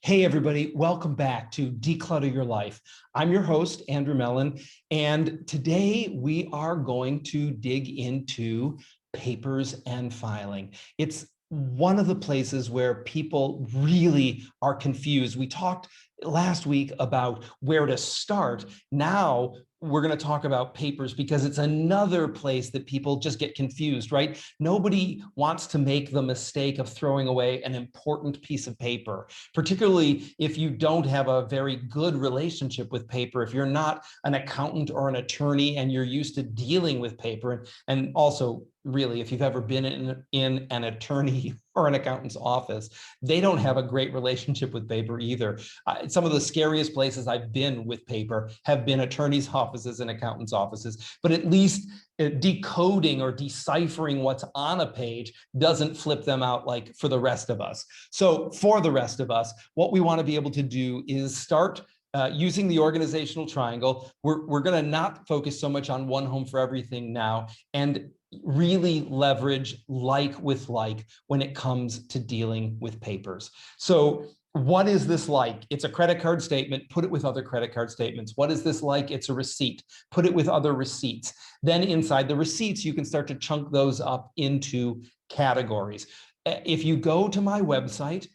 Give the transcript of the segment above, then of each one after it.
Hey, everybody, welcome back to Declutter Your Life. I'm your host, Andrew Mellen, and today we are going to dig into papers and filing. It's one of the places where people really are confused. We talked last week about where to start. Now we're going to talk about papers because it's another place that people just get confused, right? Nobody wants to make the mistake of throwing away an important piece of paper, particularly if you don't have a very good relationship with paper, if you're not an accountant or an attorney and you're used to dealing with paper. And also, really, if you've ever been in an attorney or an accountant's office, they don't have a great relationship with paper either. Some of the scariest places I've been with paper have been attorneys' offices and accountants' offices, but at least decoding or deciphering what's on a page doesn't flip them out like for the rest of us. So for the rest of us, what we want to be able to do is start using the organizational triangle. We're going to not focus so much on one home for everything now, and really leverage like with like when it comes to dealing with papers. So what is this like? It's a credit card statement, put it with other credit card statements. What is this like? It's a receipt, put it with other receipts. Then inside the receipts, you can start to chunk those up into categories. If you go to my website,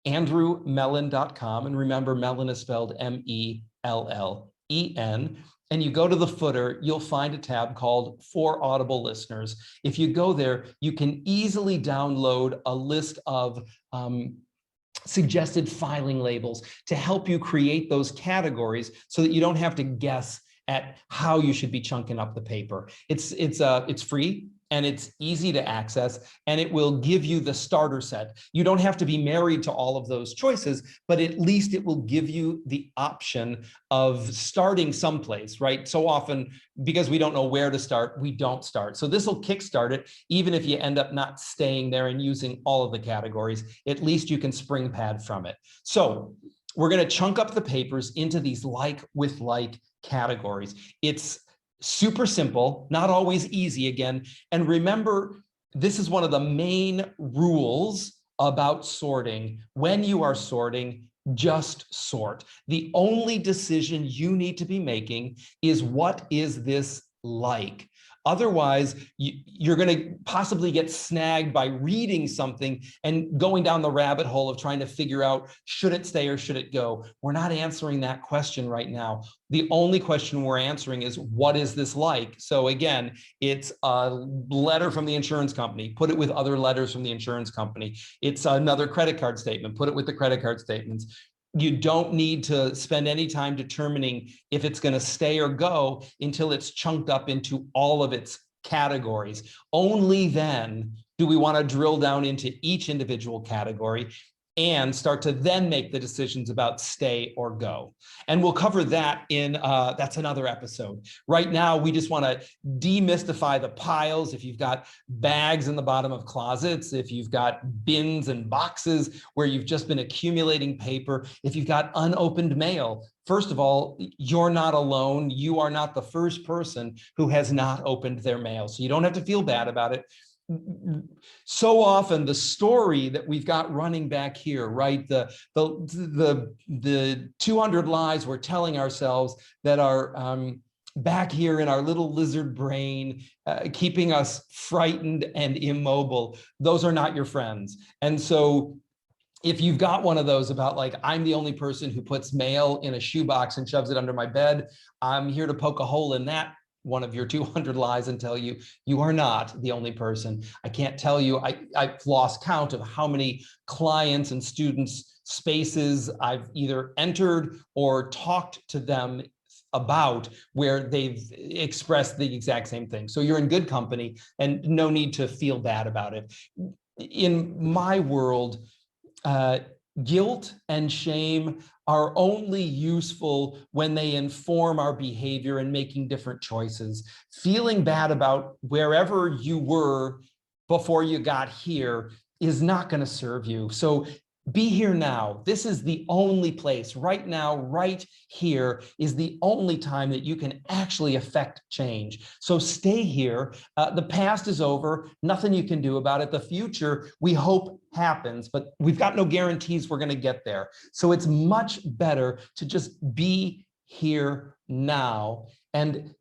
andrewmellen.com, and remember, Mellen is spelled M-E-L-L-E-N, and you go to the footer, you'll find a tab called For Audible Listeners. If you go there, you can easily download a list of suggested filing labels to help you create those categories so that you don't have to guess at how you should be chunking up the paper. It's free and it's easy to access, and it will give you the starter set. You don't have to be married to all of those choices, but at least it will give you the option of starting someplace, right? So often, because we don't know where to start, we don't start. So this will kickstart it, even if you end up not staying there and using all of the categories, at least you can spring pad from it. So we're going to chunk up the papers into these like with like categories. It's super simple, not always easy again. And remember, this is one of the main rules about sorting. When you are sorting, just sort. The only decision you need to be making is, what is this like? Otherwise, you're going to possibly get snagged by reading something and going down the rabbit hole of trying to figure out, should it stay or should it go? We're not answering that question right now. The only question we're answering is, what is this like? So again, it's a letter from the insurance company, put it with other letters from the insurance company. It's another credit card statement, put it with the credit card statements. You don't need to spend any time determining if it's going to stay or go until it's chunked up into all of its categories. Only then do we want to drill down into each individual category and start to then make the decisions about stay or go. And we'll cover that in, that's another episode. Right now, we just want to demystify the piles. If you've got bags in the bottom of closets, if you've got bins and boxes where you've just been accumulating paper, if you've got unopened mail, first of all, you're not alone. You are not the first person who has not opened their mail. So you don't have to feel bad about it. So often the story that we've got running back here, right? The 200 lies we're telling ourselves that are back here in our little lizard brain, keeping us frightened and immobile. Those are not your friends. And so if you've got one of those about, like, I'm the only person who puts mail in a shoebox and shoves it under my bed, I'm here to poke a hole in that one of your 200 lies and tell you, you are not the only person. I can't tell you, I've lost count of how many clients and students' spaces I've either entered or talked to them about where they've expressed the exact same thing. So you're in good company and no need to feel bad about it. In my world, guilt and shame are only useful when they inform our behavior and making different choices. Feeling bad about wherever you were before you got here is not going to serve you. So Be here now. This is the only place right now, right here is the only time that you can actually affect change. So stay here. The past is over. Nothing you can do about it. The future, we hope happens, but we've got no guarantees we're going to get there. So it's much better to just be here now and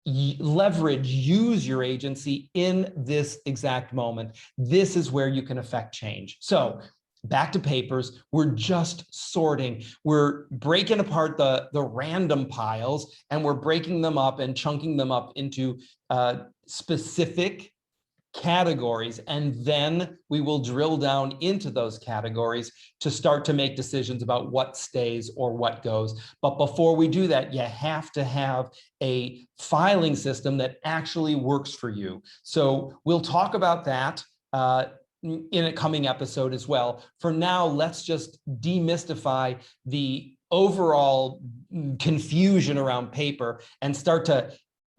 use your agency in this exact moment. This is where you can affect change. So back to papers, we're just sorting. We're breaking apart the random piles, and we're breaking them up and chunking them up into specific categories, and then we will drill down into those categories to start to make decisions about what stays or what goes. But before we do that, you have to have a filing system that actually works for you. So we'll talk about that in a coming episode as well. For now, let's just demystify the overall confusion around paper and start to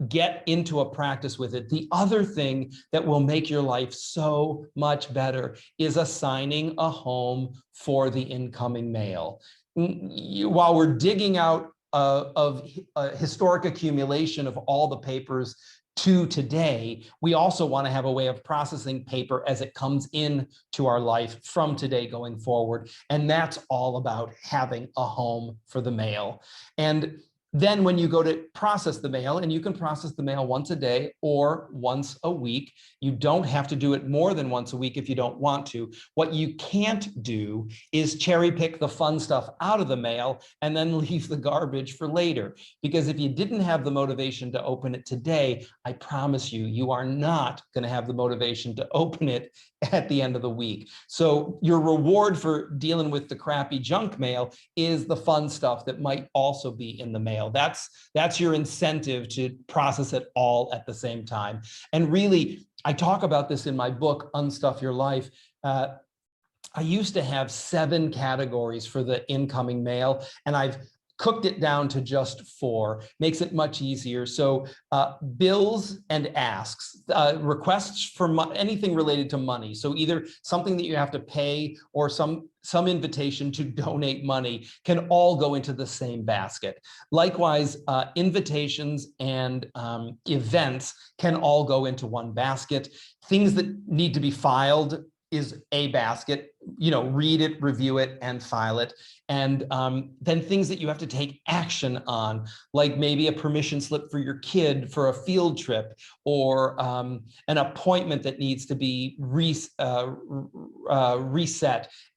get into a practice with it. The other thing that will make your life so much better is assigning a home for the incoming mail. While we're digging out of historic accumulation of all the papers to today, we also want to have a way of processing paper as it comes in to our life from today going forward. And that's all about having a home for the mail. And then when you go to process the mail, and you can process the mail once a day or once a week, you don't have to do it more than once a week if you don't want to. What you can't do is cherry pick the fun stuff out of the mail and then leave the garbage for later. Because if you didn't have the motivation to open it today, I promise you, you are not going to have the motivation to open it at the end of the week. So your reward for dealing with the crappy junk mail is the fun stuff that might also be in the mail. That's your incentive to process it all at the same time. And really, I talk about this in my book, Unstuff Your Life. I used to have 7 categories for the incoming mail, and I've cooked it down to just 4, makes it much easier. So bills and asks, requests for anything related to money. So either something that you have to pay or some invitation to donate money can all go into the same basket. Likewise, invitations and events can all go into one basket. Things that need to be filed is a basket, read it, review it, and file it. And then things that you have to take action on, like maybe a permission slip for your kid for a field trip, or an appointment that needs to be reset,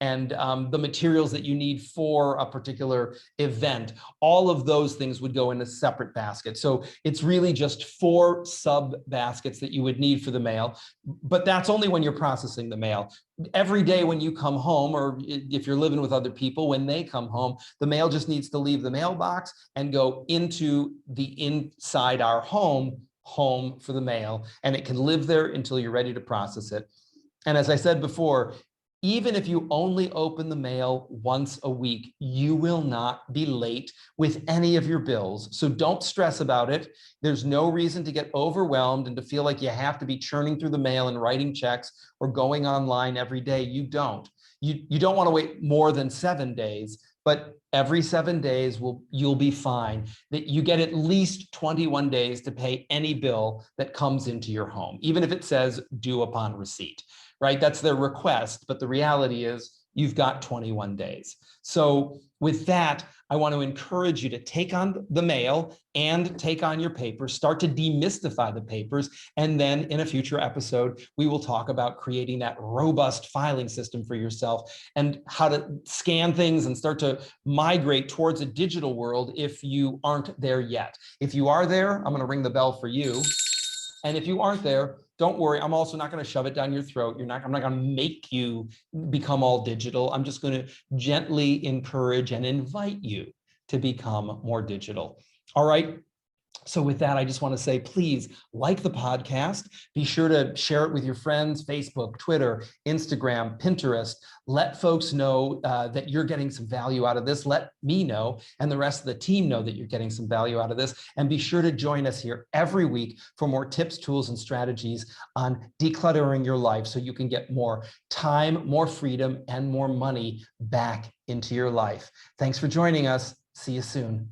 and the materials that you need for a particular event. All of those things would go in a separate basket. So it's really just 4 sub baskets that you would need for the mail, but that's only when you're processing the mail. Every day when you come home, or if you're living with other people, when they come home, the mail just needs to leave the mailbox and go into the inside our home for the mail, and it can live there until you're ready to process it. And as I said before, even if you only open the mail once a week, you will not be late with any of your bills. So don't stress about it. There's no reason to get overwhelmed and to feel like you have to be churning through the mail and writing checks or going online every day. You don't. You don't want to wait more than 7 days, but every 7 days you'll be fine. That you get at least 21 days to pay any bill that comes into your home, even if it says due upon receipt. Right? That's their request, but the reality is you've got 21 days. So with that, I want to encourage you to take on the mail and take on your papers, start to demystify the papers, and then in a future episode, we will talk about creating that robust filing system for yourself and how to scan things and start to migrate towards a digital world if you aren't there yet. If you are there, I'm going to ring the bell for you. And if you aren't there, don't worry. I'm also not going to shove it down your throat. I'm not going to make you become all digital. I'm just going to gently encourage and invite you to become more digital. All right. So with that, I just want to say, please like the podcast. Be sure to share it with your friends, Facebook, Twitter, Instagram, Pinterest. Let folks know that you're getting some value out of this. Let me know and the rest of the team know that you're getting some value out of this. And be sure to join us here every week for more tips, tools, and strategies on decluttering your life so you can get more time, more freedom, and more money back into your life. Thanks for joining us. See you soon.